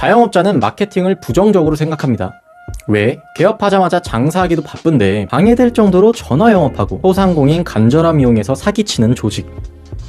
자영업자는 마케팅을 부정적으로 생각합니다. 왜? 개업하자마자 장사하기도 바쁜데 방해될 정도로 전화 영업하고 소상공인 간절함 이용해서 사기치는 조직.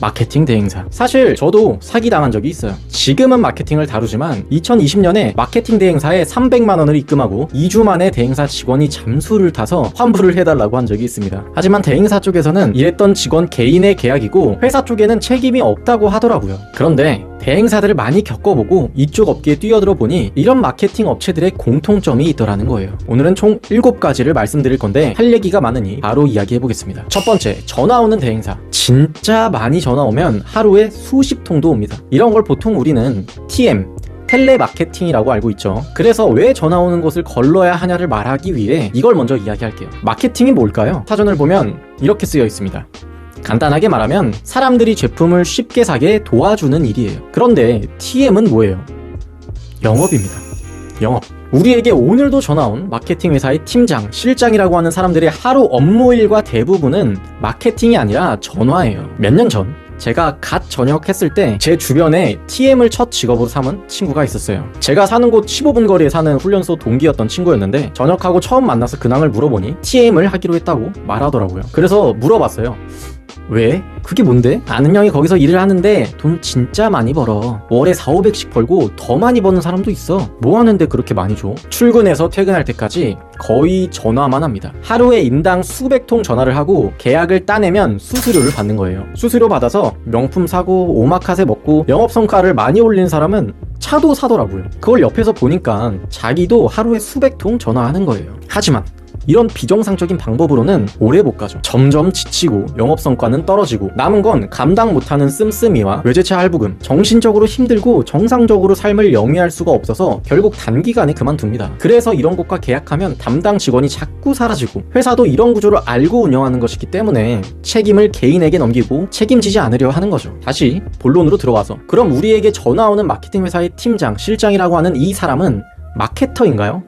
마케팅 대행사. 사실 저도 사기당한 적이 있어요. 지금은 마케팅을 다루지만 2020년에 마케팅 대행사에 300만 원을 입금하고 2주 만에 대행사 직원이 잠수를 타서 환불을 해달라고 한 적이 있습니다. 하지만 대행사 쪽에서는 일했던 직원 개인의 계약이고 회사 쪽에는 책임이 없다고 하더라고요. 그런데 대행사들을 많이 겪어보고 이쪽 업계에 뛰어들어 보니 이런 마케팅 업체들의 공통점이 있더라는 거예요. 오늘은 총 7가지를 말씀드릴 건데 할 얘기가 많으니 바로 이야기해보겠습니다. 첫 번째, 전화 오는 대행사. 진짜 많이 전화 오면 하루에 수십 통도 옵니다. 이런 걸 보통 우리는 TM, 텔레마케팅이라고 알고 있죠. 그래서 왜 전화 오는 곳을 걸러야 하냐를 말하기 위해 이걸 먼저 이야기할게요. 마케팅이 뭘까요? 사전을 보면 이렇게 쓰여 있습니다. 간단하게 말하면 사람들이 제품을 쉽게 사게 도와주는 일이에요. 그런데 TM은 뭐예요? 영업입니다. 영업. 우리에게 오늘도 전화 온 마케팅 회사의 팀장, 실장이라고 하는 사람들의 하루 업무일과 대부분은 마케팅이 아니라 전화예요. 몇 년 전 제가 갓 전역했을 때 제 주변에 TM을 첫 직업으로 삼은 친구가 있었어요. 제가 사는 곳 15분 거리에 사는 훈련소 동기였던 친구였는데 전역하고 처음 만나서 근황을 물어보니 TM을 하기로 했다고 말하더라고요. 그래서 물어봤어요. 왜? 그게 뭔데? 아는 형이 거기서 일을 하는데 돈 진짜 많이 벌어. 월에 4,500씩 벌고 더 많이 버는 사람도 있어. 뭐 하는데 그렇게 많이 줘? 출근해서 퇴근할 때까지 거의 전화만 합니다. 하루에 인당 수백 통 전화를 하고 계약을 따내면 수수료를 받는 거예요. 수수료 받아서 명품 사고 오마카세 먹고 영업 성과를 많이 올린 사람은 차도 사더라고요. 그걸 옆에서 보니까 자기도 하루에 수백 통 전화하는 거예요. 하지만 이런 비정상적인 방법으로는 오래 못 가죠. 점점 지치고 영업 성과는 떨어지고 남은 건 감당 못하는 씀씀이와 외제차 할부금, 정신적으로 힘들고 정상적으로 삶을 영위할 수가 없어서 결국 단기간에 그만둡니다. 그래서 이런 곳과 계약하면 담당 직원이 자꾸 사라지고 회사도 이런 구조를 알고 운영하는 것이기 때문에 책임을 개인에게 넘기고 책임지지 않으려 하는 거죠. 다시 본론으로 들어와서 그럼 우리에게 전화 오는 마케팅 회사의 팀장, 실장이라고 하는 이 사람은 마케터인가요?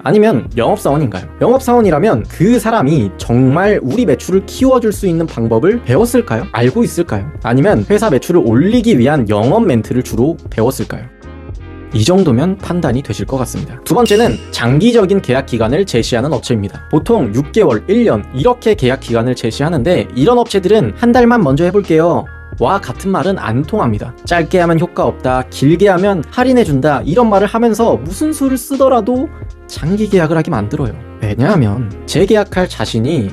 아니면 영업사원인가요? 영업사원이라면 그 사람이 정말 우리 매출을 키워줄 수 있는 방법을 배웠을까요? 알고 있을까요? 아니면 회사 매출을 올리기 위한 영업 멘트를 주로 배웠을까요? 이 정도면 판단이 되실 것 같습니다. 두 번째는 장기적인 계약 기간을 제시하는 업체입니다. 보통 6개월, 1년 이렇게 계약 기간을 제시하는데 이런 업체들은 한 달만 먼저 해볼게요 와 같은 말은 안 통합니다. 짧게 하면 효과 없다, 길게 하면 할인해준다 이런 말을 하면서 무슨 수를 쓰더라도 장기 계약을 하게 만들어요. 왜냐하면 재계약할 자신이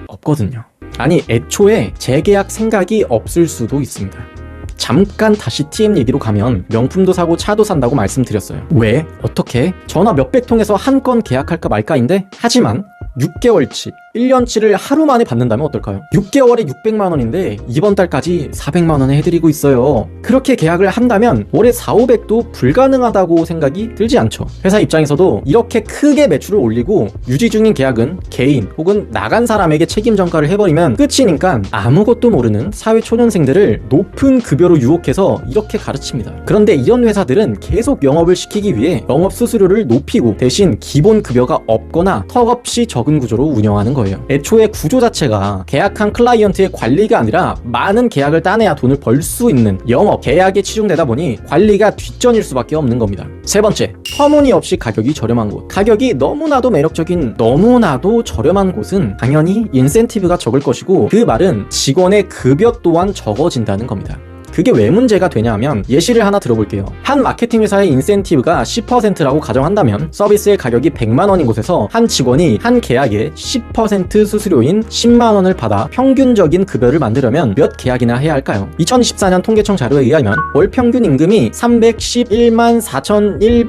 없거든요. 아니 애초에 재계약 생각이 없을 수도 있습니다. 잠깐 다시 TM 얘기로 가면 명품도 사고 차도 산다고 말씀드렸어요. 왜? 어떻게? 전화 몇백 통해서 한 건 계약할까 말까인데 하지만 6개월치, 1년치를 하루 만에 받는다면 어떨까요? 6개월에 600만 원인데 이번 달까지 400만 원에 해드리고 있어요. 그렇게 계약을 한다면 월에 4,500도 불가능하다고 생각이 들지 않죠. 회사 입장에서도 이렇게 크게 매출을 올리고 유지 중인 계약은 개인 혹은 나간 사람에게 책임 전가를 해버리면 끝이니까 아무것도 모르는 사회 초년생들을 높은 급여로 유혹해서 이렇게 가르칩니다. 그런데 이런 회사들은 계속 영업을 시키기 위해 영업 수수료를 높이고 대신 기본 급여가 없거나 턱없이 적은 구조로 운영하는 거예요. 애초에 구조 자체가 계약한 클라이언트의 관리가 아니라 많은 계약을 따내야 돈을 벌 수 있는 영업, 계약에 치중되다 보니 관리가 뒷전일 수밖에 없는 겁니다. 세 번째, 터무니없이 가격이 저렴한 곳. 가격이 너무나도 매력적인, 너무나도 저렴한 곳은 당연히 인센티브가 적을 것이고 그 말은 직원의 급여 또한 적어진다는 겁니다. 그게 왜 문제가 되냐 하면 예시를 하나 들어볼게요. 한 마케팅 회사의 인센티브가 10%라고 가정한다면 서비스의 가격이 100만 원인 곳에서 한 직원이 한 계약에 10% 수수료인 10만 원을 받아 평균적인 급여를 만들려면 몇 계약이나 해야 할까요? 2024년 통계청 자료에 의하면 월 평균 임금이 311만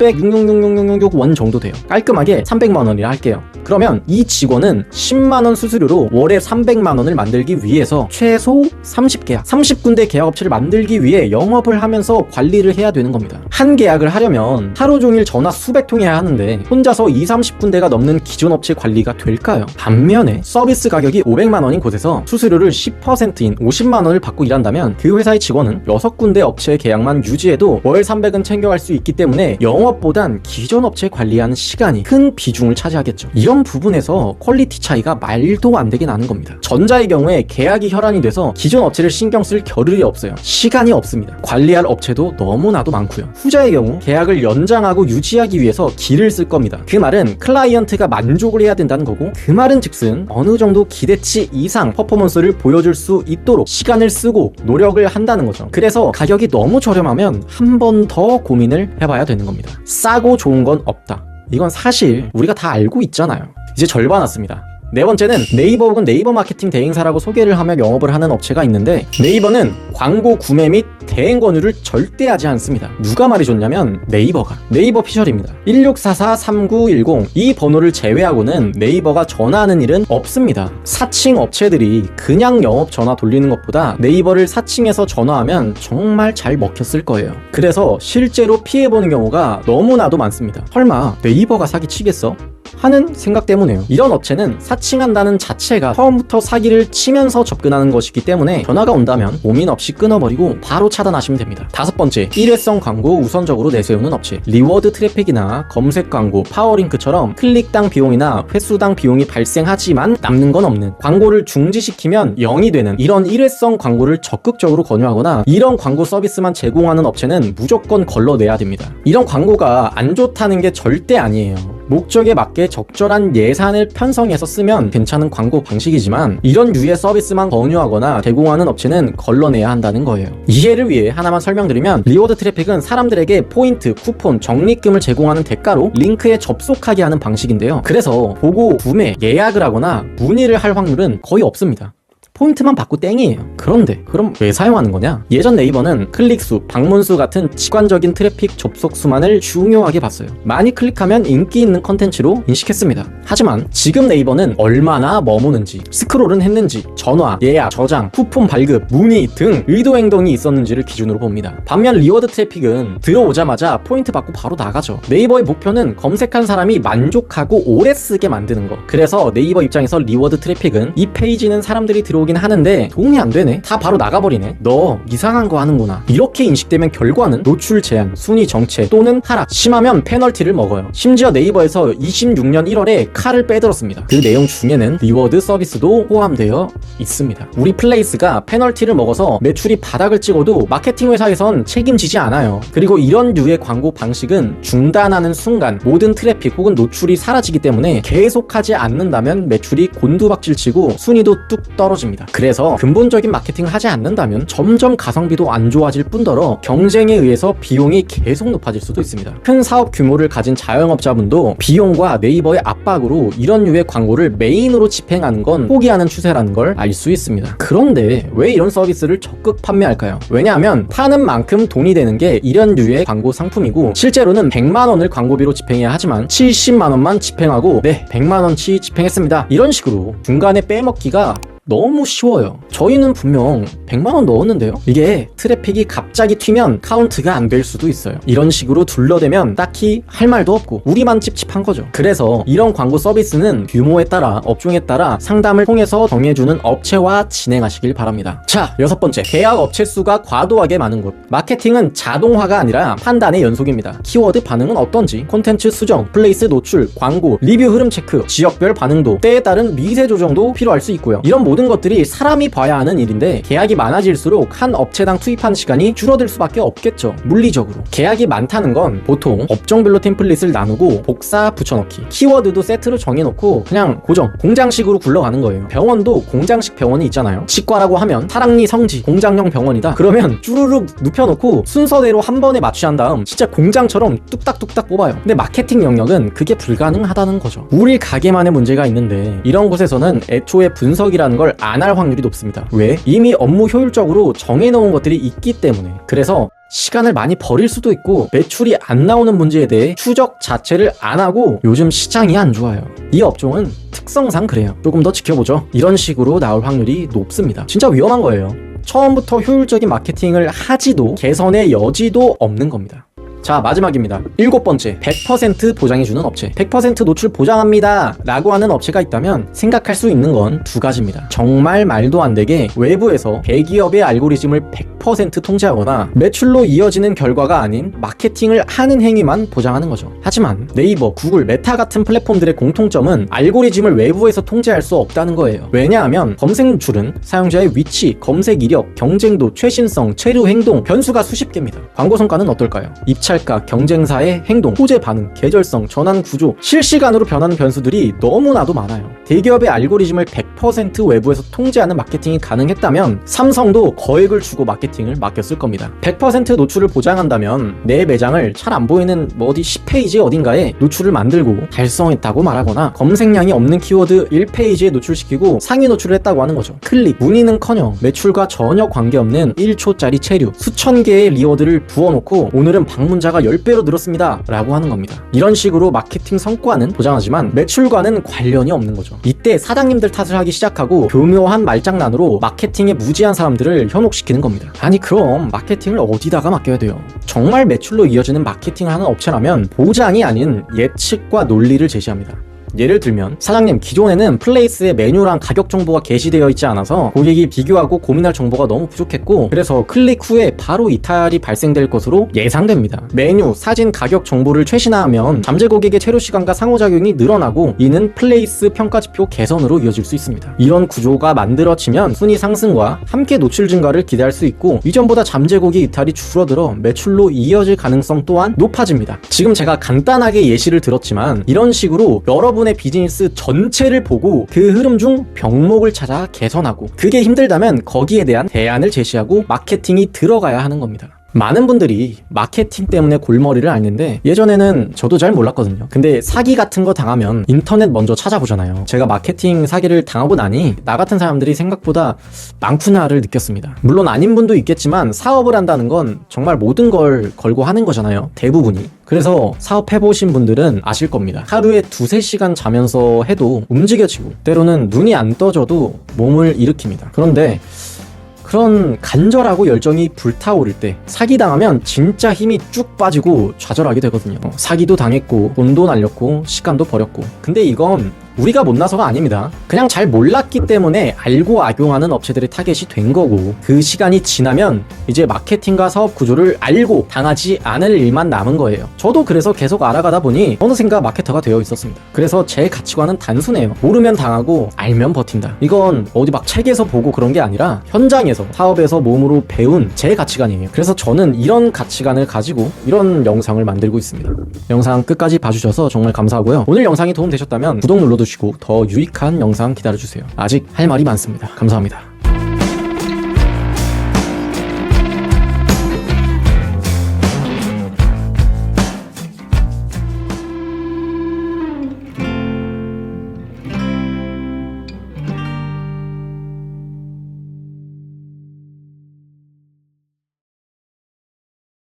4,166원 정도 돼요. 깔끔하게 300만 원이라 할게요. 그러면 이 직원은 10만 원 수수료로 월에 300만 원을 만들기 위해서 최소 30계약, 30군데 계약업체를 만들기 위해 영업을 하면서 관리를 해야 되는 겁니다. 한 계약을 하려면 하루 종일 전화 수백 통 해야 하는데 혼자서 20-30군데가 넘는 기존 업체 관리가 될까요? 반면에 서비스 가격이 500만 원인 곳에서 수수료를 10%인 50만 원을 받고 일한다면 그 회사의 직원은 6군데 업체의 계약만 유지해도 월 300은 챙겨갈 수 있기 때문에 영업보단 기존 업체 관리하는 시간이 큰 비중을 차지하겠죠. 이런 부분에서 퀄리티 차이가 말도 안 되게 나는 겁니다. 전자의 경우에 계약이 혈안이 돼서 기존 업체를 신경 쓸 겨를이 없어요. 시간이 없습니다. 관리할 업체도 너무나도 많고요. 후자의 경우 계약을 연장하고 유지하기 위해서 기를 쓸 겁니다. 그 말은 클라이언트가 만족을 해야 된다는 거고, 그 말은 즉슨 어느 정도 기대치 이상 퍼포먼스를 보여줄 수 있도록 시간을 쓰고 노력을 한다는 거죠. 그래서 가격이 너무 저렴하면 한 번 더 고민을 해봐야 되는 겁니다. 싸고 좋은 건 없다. 이건 사실 우리가 다 알고 있잖아요. 이제 절반 왔습니다. 네 번째는 네이버 혹은 네이버 마케팅 대행사라고 소개를 하며 영업을 하는 업체가 있는데, 네이버는 광고 구매 및 대행 권유를 절대 하지 않습니다. 누가 말해줬냐면 네이버가. 네이버 피셜입니다. 1644-3910 이 번호를 제외하고는 네이버가 전화하는 일은 없습니다. 사칭 업체들이 그냥 영업 전화 돌리는 것보다 네이버를 사칭해서 전화하면 정말 잘 먹혔을 거예요. 그래서 실제로 피해보는 경우가 너무나도 많습니다. 설마 네이버가 사기치겠어? 하는 생각 때문에요. 이런 업체는 사칭한다는 자체가 처음부터 사기를 치면서 접근하는 것이기 때문에 전화가 온다면 고민 없이 끊어버리고 바로 차단하시면 됩니다. 다섯 번째, 일회성 광고 우선적으로 내세우는 업체. 리워드 트래픽이나 검색 광고, 파워링크처럼 클릭당 비용이나 횟수당 비용이 발생하지만 남는 건 없는, 광고를 중지시키면 0이 되는 이런 일회성 광고를 적극적으로 권유하거나 이런 광고 서비스만 제공하는 업체는 무조건 걸러내야 됩니다. 이런 광고가 안 좋다는 게 절대 아니에요. 목적에 맞게 적절한 예산을 편성해서 쓰면 괜찮은 광고 방식이지만 이런 유의 서비스만 권유하거나 제공하는 업체는 걸러내야 한다는 거예요. 이해를 위해 하나만 설명드리면, 리워드 트래픽은 사람들에게 포인트, 쿠폰, 적립금을 제공하는 대가로 링크에 접속하게 하는 방식인데요. 그래서 보고 구매, 예약을 하거나 문의를 할 확률은 거의 없습니다. 포인트만 받고 땡이에요. 그런데 그럼 왜 사용하는 거냐? 예전 네이버는 클릭수, 방문수 같은 직관적인 트래픽 접속수만을 중요하게 봤어요. 많이 클릭하면 인기 있는 컨텐츠로 인식했습니다. 하지만 지금 네이버는 얼마나 머무는지, 스크롤은 했는지, 전화, 예약, 저장, 쿠폰 발급, 문의 등 의도 행동이 있었는지를 기준으로 봅니다. 반면 리워드 트래픽은 들어오자마자 포인트 받고 바로 나가죠. 네이버의 목표는 검색한 사람이 만족하고 오래 쓰게 만드는 거. 그래서 네이버 입장에서 리워드 트래픽은 이 페이지는 사람들이 들어오긴 하는데 도움이 안 되네, 다 바로 나가버리네, 너 이상한 거 하는구나, 이렇게 인식되면 결과는 노출 제한, 순위 정체 또는 하락, 심하면 페널티를 먹어요. 심지어 네이버에서 26년 1월에 칼을 빼들었습니다. 그 내용 중에는 리워드 서비스도 포함되어 있습니다. 우리 플레이스가 페널티를 먹어서 매출이 바닥을 찍어도 마케팅 회사에선 책임지지 않아요. 그리고 이런 류의 광고 방식은 중단하는 순간 모든 트래픽 혹은 노출이 사라지기 때문에 계속하지 않는다면 매출이 곤두박질치고 순위도 뚝 떨어집니다. 그래서 근본적인 마케팅을 하지 않는다면 점점 가성비도 안 좋아질 뿐더러 경쟁에 의해서 비용이 계속 높아질 수도 있습니다. 큰 사업 규모를 가진 자영업자분도 비용과 네이버의 압박으로 이런 류의 광고를 메인으로 집행하는 건 포기하는 추세라는 걸 알 수 있습니다. 그런데 왜 이런 서비스를 적극 판매할까요? 왜냐하면 파는 만큼 돈이 되는 게 이런 류의 광고 상품이고, 실제로는 100만 원을 광고비로 집행해야 하지만 70만 원만 집행하고 네, 100만 원치 집행했습니다, 이런 식으로 중간에 빼먹기가 너무 쉬워요. 저희는 분명 100만원 넣었는데요. 이게 트래픽이 갑자기 튀면 카운트가 안 될 수도 있어요. 이런 식으로 둘러대면 딱히 할 말도 없고 우리만 찝찝한 거죠. 그래서 이런 광고 서비스는 규모에 따라, 업종에 따라 상담을 통해서 정해주는 업체와 진행하시길 바랍니다. 자, 여섯 번째, 계약 업체 수가 과도하게 많은 곳. 마케팅은 자동화가 아니라 판단의 연속입니다. 키워드 반응은 어떤지, 콘텐츠 수정, 플레이스 노출, 광고, 리뷰 흐름 체크, 지역별 반응도, 때에 따른 미세 조정도 필요할 수 있고요. 이런 모든 것들이 사람이 봐야 하는 일인데 계약이 많아질수록 한 업체당 투입하는 시간이 줄어들 수밖에 없겠죠. 물리적으로. 계약이 많다는 건 보통 업종별로 템플릿을 나누고 복사 붙여넣기, 키워드도 세트로 정해놓고 그냥 고정, 공장식으로 굴러가는 거예요. 병원도 공장식 병원이 있잖아요. 치과라고 하면 사랑니 성지 공장형 병원이다, 그러면 쭈루룩 눕혀놓고 순서대로 한 번에 마취한 다음 진짜 공장처럼 뚝딱뚝딱 뽑아요. 근데 마케팅 영역은 그게 불가능하다는 거죠. 우리 가게만의 문제가 있는데 이런 곳에서는 애초에 분석이라는 걸 안 할 확률이 높습니다. 왜? 이미 업무 효율적으로 정해놓은 것들이 있기 때문에. 그래서 시간을 많이 버릴 수도 있고 매출이 안 나오는 문제에 대해 추적 자체를 안 하고 요즘 시장이 안 좋아요. 이 업종은 특성상 그래요. 조금 더 지켜보죠. 이런 식으로 나올 확률이 높습니다. 진짜 위험한 거예요. 처음부터 효율적인 마케팅을 하지도 개선의 여지도 없는 겁니다. 자, 마지막입니다. 7번째, 100% 보장해주는 업체. 100% 노출 보장합니다 라고 하는 업체가 있다면 생각할 수 있는 건 두 가지입니다. 정말 말도 안 되게 외부에서 대기업의 알고리즘을 100% 통제하거나 매출로 이어지는 결과가 아닌 마케팅을 하는 행위만 보장하는 거죠. 하지만 네이버, 구글, 메타 같은 플랫폼들의 공통점은 알고리즘을 외부에서 통제할 수 없다는 거예요. 왜냐하면 검색 노출은 사용자의 위치, 검색 이력, 경쟁도, 최신성, 체류 행동, 변수가 수십 개입니다. 광고 성과는 어떨까요? 입찰가, 경쟁사의 행동, 호재 반응, 계절성, 전환 구조, 실시간으로 변하는 변수들이 너무나도 많아요. 대기업의 알고리즘을 100% 외부에서 통제하는 마케팅이 가능했다면 삼성도 거액을 주고 마케팅을 맡겼을 겁니다. 100% 노출을 보장한다면 내 매장을 잘 안 보이는 어디 10페이지 어딘가에 노출을 만들고 달성했다고 말하거나 검색량이 없는 키워드 1페이지에 노출시키고 상위 노출을 했다고 하는 거죠. 클릭, 문의는커녕 매출과 전혀 관계없는 1초짜리 체류, 수천 개의 리워드를 부어놓고 오늘은 방문자가 10배로 늘었습니다 라고 하는 겁니다. 이런 식으로 마케팅 성과는 보장하지만 매출과는 관련이 없는 거죠. 이때 사장님들 탓을 하기 시작하고 교묘한 말장난으로 마케팅에 무지한 사람들을 현혹시키는 겁니다. 아니 그럼 마케팅을 어디다가 맡겨야 돼요? 정말 매출로 이어지는 마케팅을 하는 업체라면 보장이 아닌 예측과 논리를 제시합니다. 예를 들면 사장님, 기존에는 플레이스에 메뉴랑 가격 정보가 게시되어 있지 않아서 고객이 비교하고 고민할 정보가 너무 부족했고 그래서 클릭 후에 바로 이탈이 발생될 것으로 예상됩니다. 메뉴, 사진, 가격 정보를 최신화하면 잠재 고객의 체류 시간과 상호작용이 늘어나고 이는 플레이스 평가지표 개선으로 이어질 수 있습니다. 이런 구조가 만들어지면 순위 상승과 함께 노출 증가를 기대할 수 있고 이전보다 잠재 고객 이탈이 줄어들어 매출로 이어질 가능성 또한 높아집니다. 지금 제가 간단하게 예시를 들었지만 이런 식으로 여러분의 비즈니스 전체를 보고 그 흐름 중 병목을 찾아 개선하고 그게 힘들다면 거기에 대한 대안을 제시하고 마케팅이 들어가야 하는 겁니다. 많은 분들이 마케팅 때문에 골머리를 앓는데 예전에는 저도 잘 몰랐거든요. 근데 사기 같은 거 당하면 인터넷 먼저 찾아보잖아요. 제가 마케팅 사기를 당하고 나니 나 같은 사람들이 생각보다 많구나를 느꼈습니다. 물론 아닌 분도 있겠지만 사업을 한다는 건 정말 모든 걸 걸고 하는 거잖아요. 대부분이. 그래서 사업해보신 분들은 아실 겁니다. 하루에 2-3시간 자면서 해도 움직여지고 때로는 눈이 안 떠져도 몸을 일으킵니다. 그런데 그런 간절하고 열정이 불타오를 때 사기당하면 진짜 힘이 쭉 빠지고 좌절하게 되거든요. 사기도 당했고 돈도 날렸고 시간도 버렸고 근데 이건 우리가 못나서가 아닙니다. 그냥 잘 몰랐기 때문에 알고 악용하는 업체들의 타겟이 된 거고 그 시간이 지나면 이제 마케팅과 사업 구조를 알고 당하지 않을 일만 남은 거예요. 저도 그래서 계속 알아가다 보니 어느샌가 마케터가 되어 있었습니다. 그래서 제 가치관은 단순해요. 모르면 당하고 알면 버틴다. 이건 어디 막 책에서 보고 그런 게 아니라 현장에서 사업에서 몸으로 배운 제 가치관이에요. 그래서 저는 이런 가치관을 가지고 이런 영상을 만들고 있습니다. 영상 끝까지 봐주셔서 정말 감사하고요. 오늘 영상이 도움되셨다면 구독 눌러주시고 더 유익한 영상 기다려주세요. 아직 할 말이 많습니다. 감사합니다.